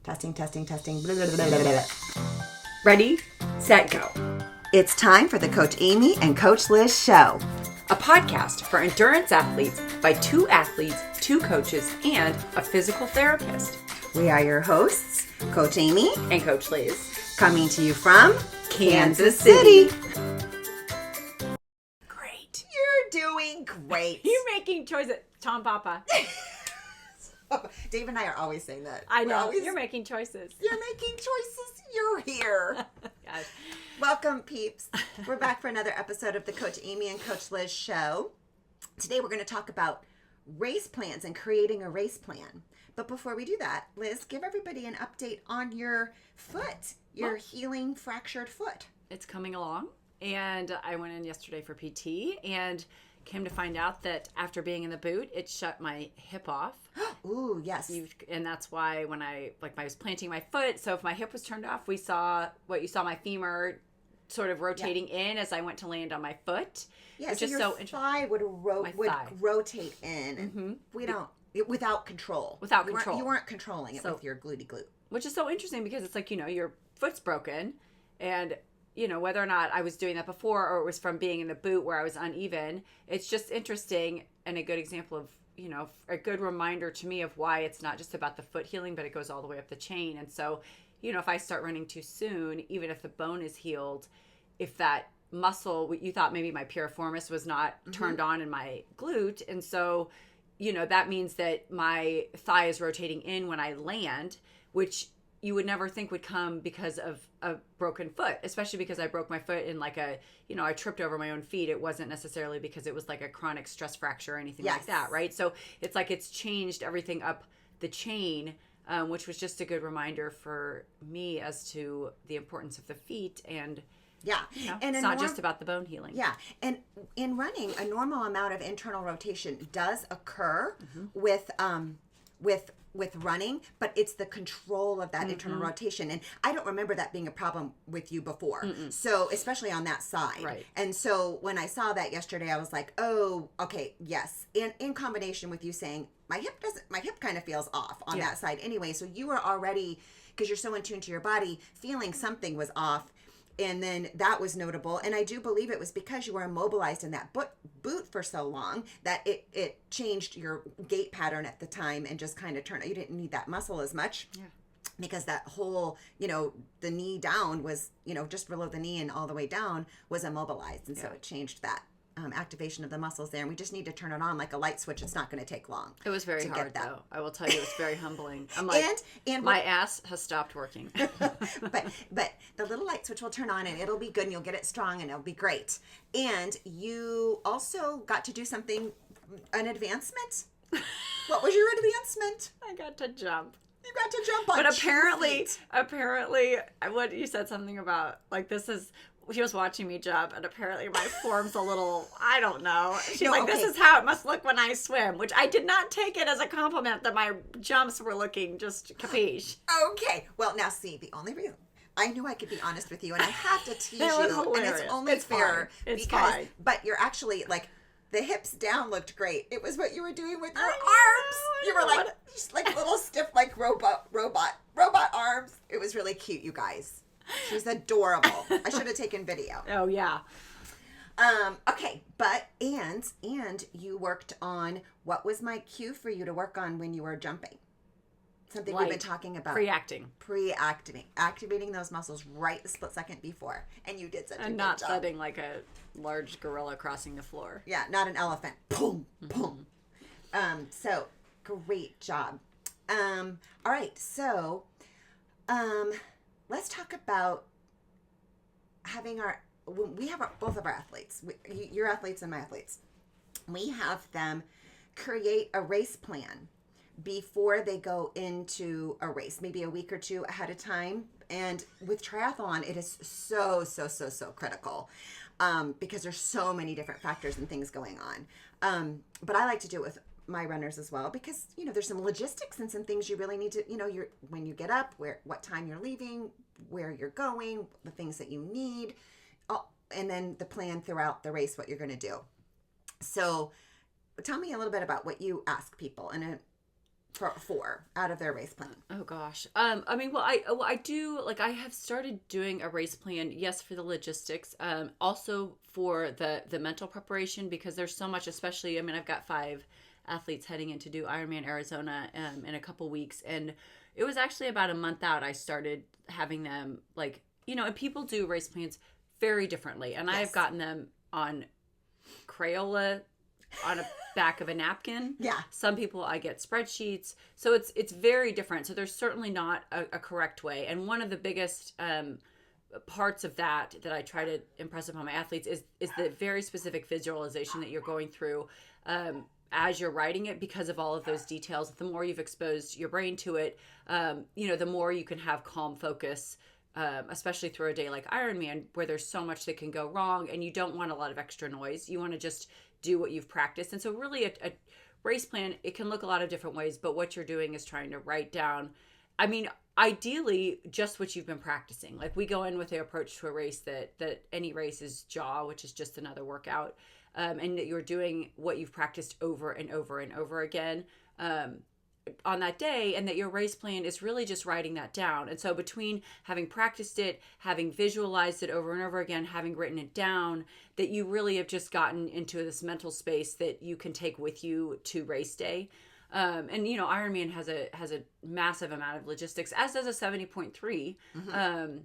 Testing. Blah, blah, blah, blah, blah. Ready, set, go. It's time for the Coach Amy and Coach Liz show. A podcast for endurance athletes by two athletes, two coaches, and a physical therapist. We are your hosts, Coach Amy And Coach Liz. coming to you from Kansas City. Great. You're doing great. You're making choices. Tom Papa. Dave and I are always saying that. I We're know. always, You're making choices. You're making choices. You're here. Yes. Welcome, peeps. We're back for another episode of the Coach Amy and Coach Liz show. Today we're going to talk about race plans and creating a race plan. But before we do that, Liz, give everybody an update on your foot, your healing fractured foot. It's coming along. And I went in yesterday for PT and came to find out that after being in the boot, it shut my hip off. Ooh, yes. And that's why when I was planting my foot, so if my hip was turned off, we saw what you saw my femur sort of rotating in as I went to land on my foot. Yeah, which so is your so thigh would thigh. rotate in. Mm-hmm. Without control. You weren't controlling it with your glute. Which is so interesting because it's like, your foot's broken and whether or not I was doing that before or it was from being in the boot where I was uneven, it's just interesting and a good example of, a good reminder to me of why it's not just about the foot healing, but it goes all the way up the chain. And so, if I start running too soon, even if the bone is healed, if that muscle, you thought maybe my piriformis was not turned on in my glute. And so, that means that my thigh is rotating in when I land, which you would never think would come because of a broken foot, especially because I broke my foot in I tripped over my own feet. It wasn't necessarily because it was like a chronic stress fracture or anything like that, right? So it's like it's changed everything up the chain, which was just a good reminder for me as to the importance of the feet and and it's not just about the bone healing. Yeah, and in running, a normal amount of internal rotation does occur with running, but it's the control of that internal rotation. And I don't remember that being a problem with you before. So especially on that side. Right. And so when I saw that yesterday, I was like, oh, okay, yes. And in combination with you saying my hip kind of feels off on that side anyway. So you were already, because you're so in tune to your body, feeling something was off. And then that was notable. And I do believe it was because you were immobilized in that boot for so long that it changed your gait pattern at the time and just kind of turned. You didn't need that muscle as much. Yeah. Because that whole, the knee down was, just below the knee and all the way down was immobilized. And so it changed that activation of the muscles there. And we just need to turn it on like a light switch. It's not going to take long. It was very hard, though. I will tell you, it's very humbling. I'm like, and my ass has stopped working. but the little light switch will turn on and it'll be good and you'll get it strong and it'll be great. And you also got to do something, an advancement. What was your advancement? I got to jump. You got to jump on. But apparently, what you said something about he was watching me jump, and apparently my form's a little, I don't know. She's this is how it must look when I swim, which I did not take it as a compliment that my jumps were looking just capiche. Okay. Well, now see, the only reason I knew I could be honest with you, and I have to tease you, hilarious. And it's only fair It's because, fine. But you're actually the hips down looked great. It was what you were doing with your arms. You were just little stiff, robot arms. It was really cute, you guys. She's adorable. I should have taken video. Oh yeah. Okay, but and you worked on, what was my cue for you to work on when you were jumping? Something we've been talking about. Activating those muscles right the split second before. And you did such a good job. And not thudding like a large gorilla crossing the floor. Yeah, not an elephant. Boom, boom. So great job. All right, so let's talk about both of our athletes, your athletes and my athletes. We have them create a race plan before they go into a race, maybe a week or two ahead of time. And with triathlon, it is so critical because there's so many different factors and things going on. But I like to do it with my runners as well because, there's some logistics and some things you really need to, when you get up, what time you're leaving, where you're going, the things that you need, and then the plan throughout the race, what you're going to do. So tell me a little bit about what you ask people in for out of their race plan? Oh gosh. I mean, I do, like, I have started doing a race plan, yes, for the logistics, also for the mental preparation, because there's so much, especially, I mean, I've got 5 athletes heading in to do Ironman Arizona in a couple weeks, and it was actually about a month out I started having them, like, and people do race plans very differently, and I have gotten them on Crayola on a back of a napkin. Yeah. Some people, I get spreadsheets. So it's very different. So there's certainly not a correct way. And one of the biggest parts of that I try to impress upon my athletes is the very specific visualization that you're going through as you're writing it, because of all of those details. The more you've exposed your brain to it, the more you can have calm focus, especially through a day like Ironman, where there's so much that can go wrong and you don't want a lot of extra noise. You want to just do what you've practiced. And so really a race plan, it can look a lot of different ways, but what you're doing is trying to write down, I mean, ideally just what you've been practicing. Like, we go in with the approach to a race that any race is jaw, which is just another workout, and that you're doing what you've practiced over and over and over again on that day, and that your race plan is really just writing that down. And so between having practiced it, having visualized it over and over again, having written it down, that you really have just gotten into this mental space that you can take with you to race day. And Ironman has a massive amount of logistics, as does a 70.3. Mm-hmm.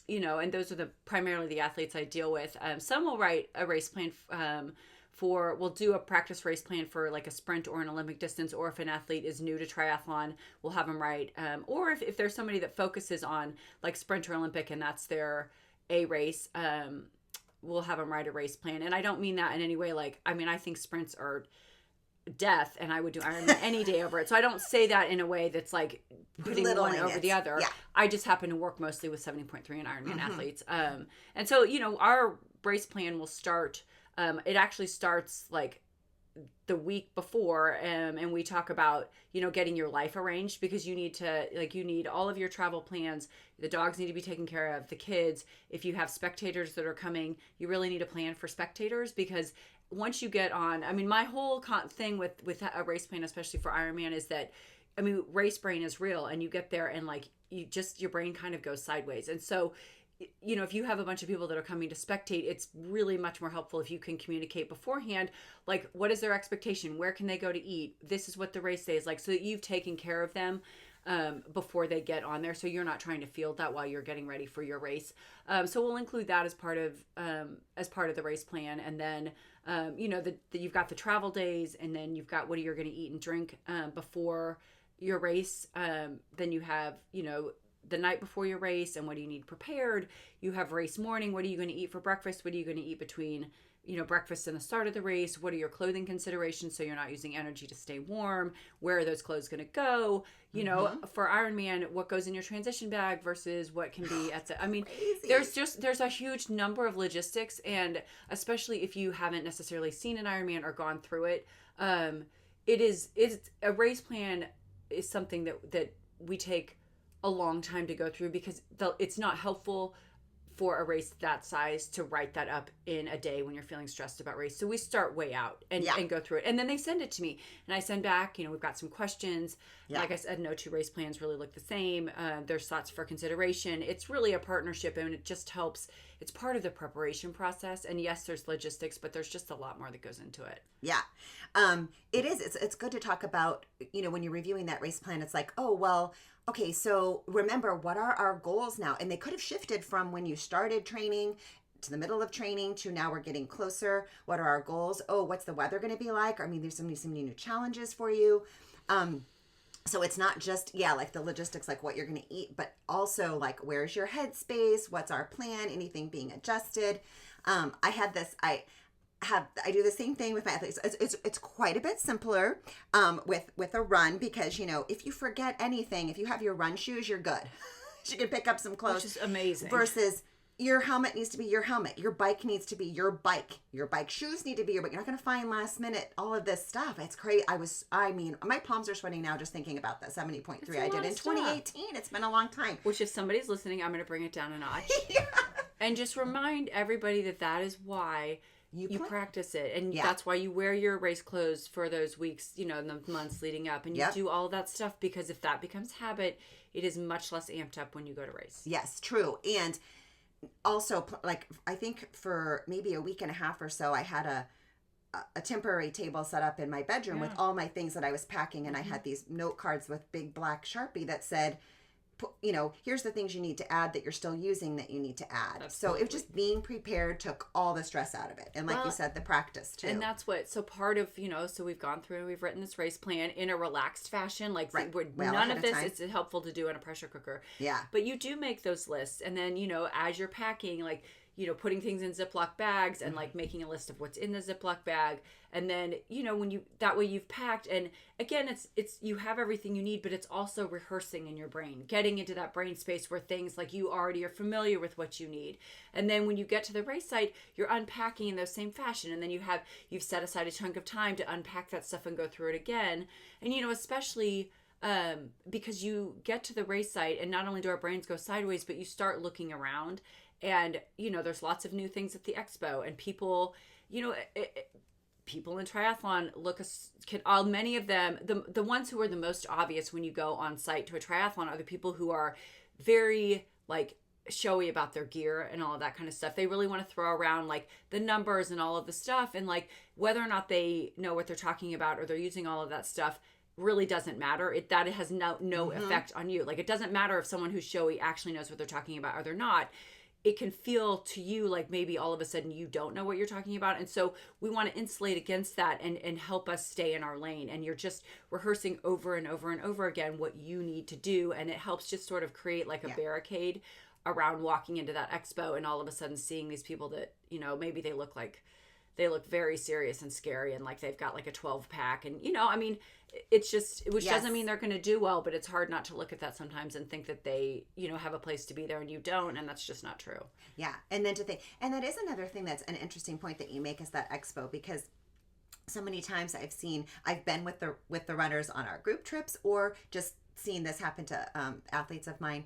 And those are primarily the athletes I deal with. Some will write a race plan we'll do a practice race plan for like a sprint or an Olympic distance, or if an athlete is new to triathlon, we'll have them write, or if there's somebody that focuses on like sprint or Olympic and that's their A race, we'll have them write a race plan. And I don't mean that in any way, like, I mean, I think sprints are death and I would do Ironman any day over it. So I don't say that in a way that's like putting one over the other. Yeah. I just happen to work mostly with 70.3 and Ironman athletes. And so, our race plan will start, it actually starts like the week before, and we talk about, getting your life arranged, because you need all of your travel plans. The dogs need to be taken care of, the kids. If you have spectators that are coming, you really need a plan for spectators, because once you get on, I mean, my whole thing with a race plan, especially for Ironman, is that, I mean, race brain is real, and you get there and like your brain kind of goes sideways. And so, if you have a bunch of people that are coming to spectate, it's really much more helpful if you can communicate beforehand, like, what is their expectation? Where can they go to eat? This is what the race day is like, so that you've taken care of them before they get on there, so you're not trying to field that while you're getting ready for your race. So we'll include that as part of the race plan. And then, you've got the travel days, and then you've got what you're going to eat and drink before your race. Then you have, the night before your race, and what do you need prepared. You have race morning. What are you going to eat for breakfast? What are you going to eat between, breakfast and the start of the race? What are your clothing considerations, so you're not using energy to stay warm? Where are those clothes going to go? For Ironman, what goes in your transition bag versus what can be at the, I mean, there's a huge number of logistics, and especially if you haven't necessarily seen an Ironman or gone through it, it's a race plan is something that we take a long time to go through, because it's not helpful for a race that size to write that up in a day when you're feeling stressed about race. So we start way out and go through it. And then they send it to me, and I send back, we've got some questions. Yeah. Like I said, no 2 race plans really look the same. There's thoughts for consideration. It's really a partnership, and it just helps. It's part of the preparation process. And yes, there's logistics, but there's just a lot more that goes into it. Yeah. It is. It's good to talk about, when you're reviewing that race plan, it's like, oh, well, okay, so remember, what are our goals now? And they could have shifted from when you started training to the middle of training to now we're getting closer. What are our goals? Oh, what's the weather going to be like? I mean, there's some new challenges for you. So it's not just, like the logistics, like what you're going to eat, but also like, where's your headspace? What's our plan? Anything being adjusted? I do the same thing with my athletes. It's quite a bit simpler with a run, because if you forget anything, if you have your run shoes, you're good. You can pick up some clothes, which is amazing. Versus your helmet needs to be your helmet, your bike needs to be your bike shoes need to be your bike. You're not going to find last minute all of this stuff. It's crazy. My palms are sweating now just thinking about that 70.3 I did in 2018. It's been a long time. Which, if somebody's listening, I'm going to bring it down a notch. Yeah. And just remind everybody that is why you practice it. And Yeah. that's why you wear your race clothes for those weeks, in the months leading up. And you Yep. do all of that stuff, because if that becomes habit, it is much less amped up when you go to race. Yes, true. And also, like, I think for maybe a week and a half or so, I had a temporary table set up in my bedroom with all my things that I was packing. And I had these note cards with big black Sharpie that said, here's the things you need to add that you're still using that you need to add. Absolutely. So it was just being prepared took all the stress out of it. And like you said, the practice too. And that's so part of, so we've gone through and we've written this race plan in a relaxed fashion. Like none of this is helpful to do in a pressure cooker. Yeah. But you do make those lists. And then, as you're packing, like, putting things in Ziploc bags and like making a list of what's in the Ziploc bag. And then, that way you've packed. And again, it's you have everything you need, but it's also rehearsing in your brain, getting into that brain space where things like you already are familiar with what you need. And then when you get to the race site, you're unpacking in those same fashion. And then you've set aside a chunk of time to unpack that stuff and go through it again. And, especially because you get to the race site and not only do our brains go sideways, but you start looking around. And, there's lots of new things at the expo, and people, people in triathlon many of them, the ones who are the most obvious when you go on site to a triathlon are the people who are very like showy about their gear and all of that kind of stuff. They really want to throw around like the numbers and all of the stuff, and like whether or not they know what they're talking about or they're using all of that stuff really doesn't matter. It has no effect on you. Like, it doesn't matter if someone who's showy actually knows what they're talking about or they're not. It can feel to you like maybe all of a sudden you don't know what you're talking about. And so we want to insulate against that and help us stay in our lane. And you're just rehearsing over and over and over again what you need to do. And it helps just sort of create like a barricade around walking into that expo and all of a sudden seeing these people that, maybe they look very serious and scary and like they've got like a 12 pack. And, which doesn't mean they're going to do well, but it's hard not to look at that sometimes and think that they, have a place to be there and you don't. And that's just not true. Yeah. And then to think, and that is another thing that's an interesting point that you make is that expo, because so many times I've been with the runners on our group trips or just seen this happen to athletes of mine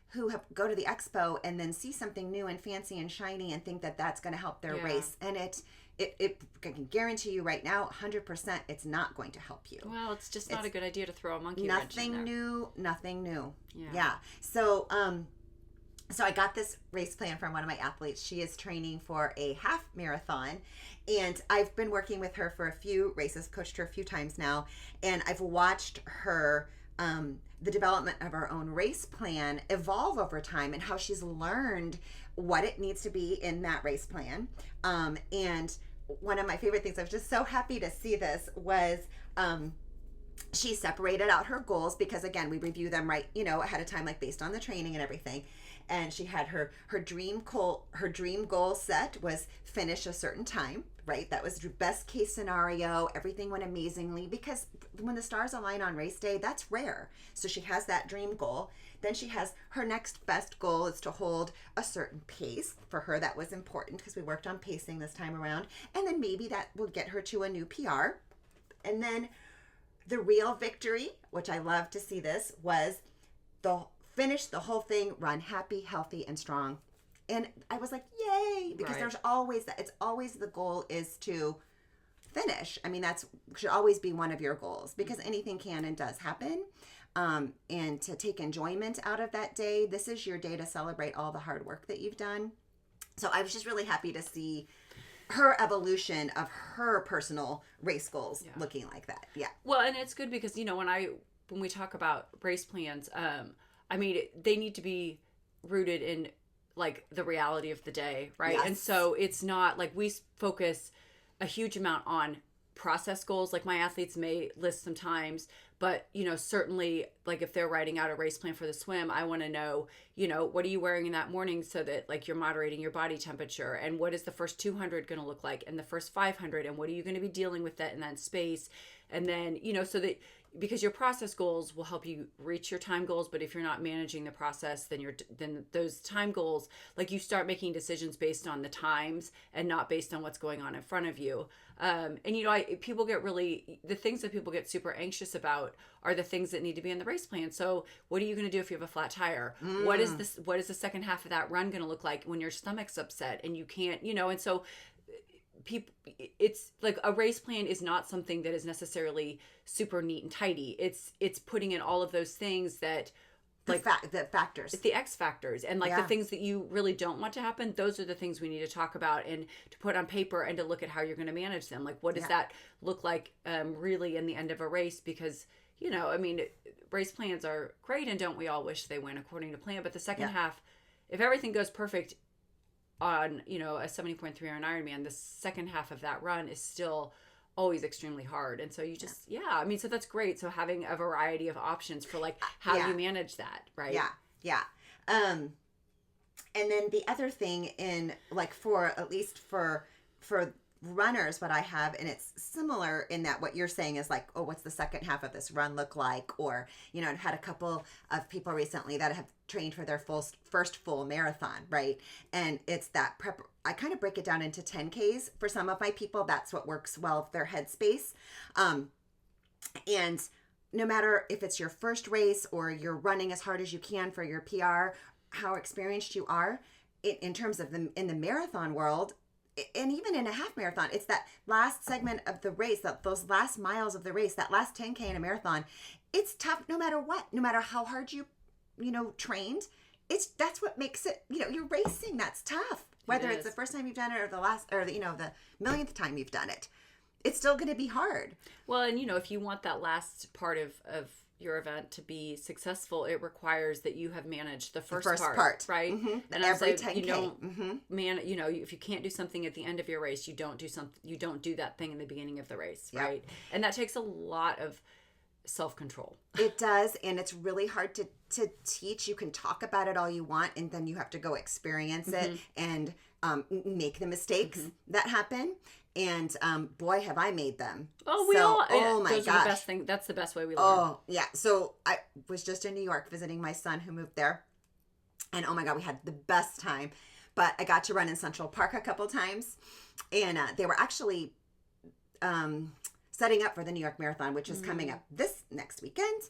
who go to the expo and then see something new and fancy and shiny and think that that's going to help their race. And it can guarantee you right now, 100%, it's not going to help you. Well, it's just not a good idea to throw a monkey wrench in there. Nothing new. Yeah. So I got this race plan from one of my athletes. She is training for a half marathon, and I've been working with her for a few races, coached her a few times now, and I've watched her the development of her own race plan evolve over time and how she's learned what it needs to be in that race plan. And one of my favorite things, I was just so happy to see this, was she separated out her goals because, again, we review them ahead of time, like based on the training and everything. And she had her dream goal set was finish a certain time, right? That was the best case scenario. Everything went amazingly because when the stars align on race day, that's rare. So she has that dream goal. Then she has her next best goal is to hold a certain pace. For her, that was important because we worked on pacing this time around. And then maybe that will get her to a new PR. And then the real victory, which I love to see this, was finish the whole thing, run happy, healthy, and strong. And I was like, yay, because there's always that. It's always the goal is to finish. I mean, that should always be one of your goals because anything can and does happen. And to take enjoyment out of that day, this is your day to celebrate all the hard work that you've done. So I was just really happy to see her evolution of her personal race goals looking like that. Yeah. Well, and it's good because, when we talk about race plans, I mean, they need to be rooted in like the reality of the day, right? Yes. And so it's not like we focus a huge amount on process goals. Like my athletes may list sometimes, but certainly like if they're writing out a race plan for the swim, I want to know, what are you wearing in that morning so that like you're moderating your body temperature, and what is the first 200 going to look like and the first 500, and what are you going to be dealing with that in that space? And then, so that because your process goals will help you reach your time goals, but if you're not managing the process, then those time goals, like you start making decisions based on the times and not based on what's going on in front of you. And people get the things that people get super anxious about are the things that need to be in the race plan. So what are you going to do if you have a flat tire? What is the second half of that run going to look like when your stomach's upset and you can't, and so people, it's like a race plan is not something that is necessarily super neat and tidy. It's putting in all of those things that the factors. It's the X factors and like the things that you really don't want to happen. Those are the things we need to talk about and to put on paper and to look at how you're going to manage them. Like, what does that look like really in the end of a race? Because, you know, I mean, race plans are great and don't we all wish they went according to plan? But the second half, if everything goes perfect on, you know, a 70.3 or an Ironman, the second half of that run is still always extremely hard. And so you just, I mean, so that's great. So having a variety of options for like how you manage that, right? Yeah. And then the other thing in like for, at least for runners, what I have, and it's similar in that what you're saying is like, oh, what's the second half of this run look like? Or, you know, I've had a couple of people recently that have trained for their first full marathon, right? And it's that prep. I kind of break it down into 10Ks for some of my people. That's what works well with their headspace. And no matter if it's your first race or you're running as hard as you can for your PR, how experienced you are in terms of in the marathon world, and even in a half marathon, it's that last segment of the race, those last miles of the race, that last 10K in a marathon. It's tough no matter what, no matter how hard you trained. That's what makes it, you're racing. That's tough. Whether it's the first time you've done it or the last, or the millionth time you've done it, it's still going to be hard. Well, and if you want that last part of your event to be successful, it requires that you have managed the first part, right? Mm-hmm. And every 10K. You don't if you can't do something at the end of your race, you don't do that thing in the beginning of the race, right? And that takes a lot of self-control. It does, and it's really hard to teach. You can talk about it all you want, and then you have to go experience it and make the mistakes that happen. And boy, have I made them. Oh, my gosh. Are the best thing. That's the best way we learn. Oh, yeah. So I was just in New York visiting my son who moved there. And oh my God, we had the best time. But I got to run in Central Park a couple times. And they were actually setting up for the New York Marathon, which is coming up this next weekend.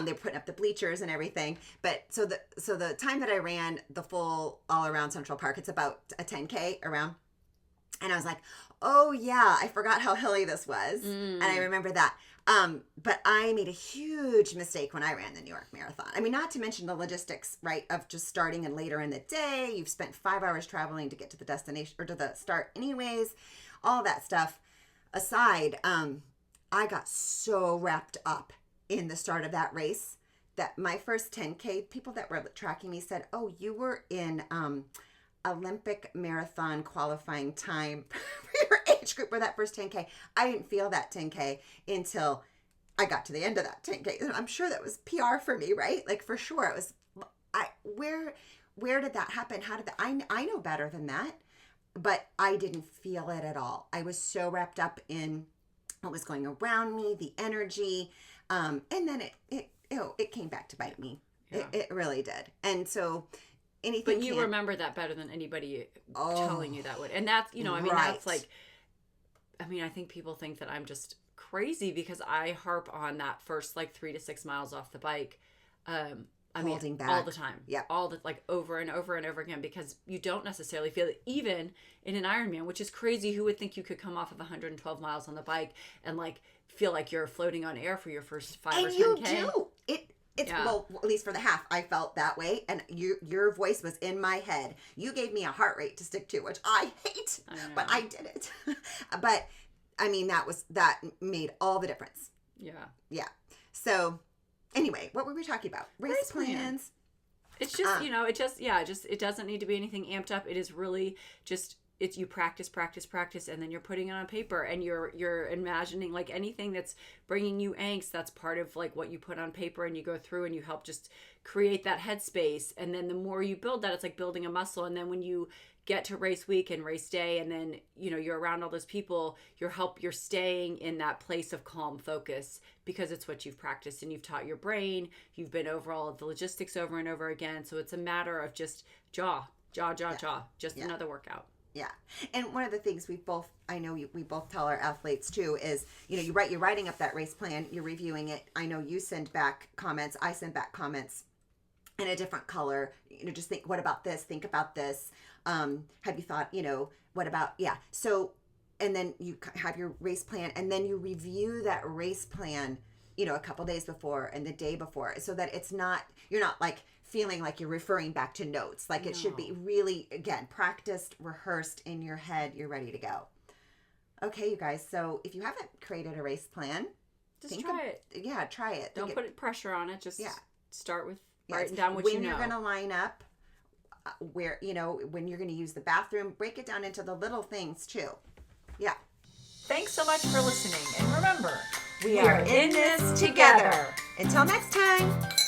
They were putting up the bleachers and everything. But so the time that I ran the full all around Central Park, it's about a 10K around. And I was like, oh yeah, I forgot how hilly this was. And I remember that. But I made a huge mistake when I ran the New York Marathon. I mean, not to mention the logistics, right, of just starting and later in the day. You've spent 5 hours traveling to get to the destination or to the start anyways. All that stuff aside, I got so wrapped up in the start of that race that my first 10K, people that were tracking me said, oh, you were in Olympic marathon qualifying time for your age group for that first 10K. I didn't feel that 10K until I got to the end of that 10K. And I'm sure that was PR for me, right? Like for sure it was. Where did that happen? How did that? I know better than that, but I didn't feel it at all. I was so wrapped up in what was going around me, the energy, and then it came back to bite me. Yeah. It really did. And so. But you remember that better than anybody telling you that would. And that's, that's like, I think people think that I'm just crazy because I harp on that first like 3 to 6 miles off the bike. Holding back all the time. Yeah. All the like over and over and over again because you don't necessarily feel it even in an Ironman, which is crazy. Who would think you could come off of 112 miles on the bike and like feel like you're floating on air for your first 5 or 10K? And you do. Well, at least for the half, I felt that way, and your voice was in my head. You gave me a heart rate to stick to, which I hate, but I did it. But I mean, that made all the difference. Yeah. So, anyway, what were we talking about? Race plans. It's just it doesn't need to be anything amped up. It is really just. It's you practice, and then you're putting it on paper and you're imagining like anything that's bringing you angst. That's part of like what you put on paper and you go through and you help just create that headspace. And then the more you build that, it's like building a muscle. And then when you get to race week and race day, and then, you're around all those people, you're staying in that place of calm focus because it's what you've practiced and you've taught your brain. You've been over all of the logistics over and over again. So it's a matter of just jaw, just another workout. Yeah. And one of the things we both tell our athletes too is, you're writing up that race plan, you're reviewing it. I know you send back comments. I send back comments in a different color. Just think, what about this? Think about this. Have you thought, what about, yeah. So and then you have your race plan, and then you review that race plan, a couple days before and the day before, so that you're not like feeling like you're referring back to notes. Like it should be really, again, practiced, rehearsed in your head. You're ready to go. Okay, you guys. So if you haven't created a race plan, just try it. Yeah, try it. Don't put pressure on it. Just start with writing down what when you're going to line up, where, when you're going to use the bathroom, break it down into the little things too. Yeah. Thanks so much for listening. And remember, we are in this together. Until next time.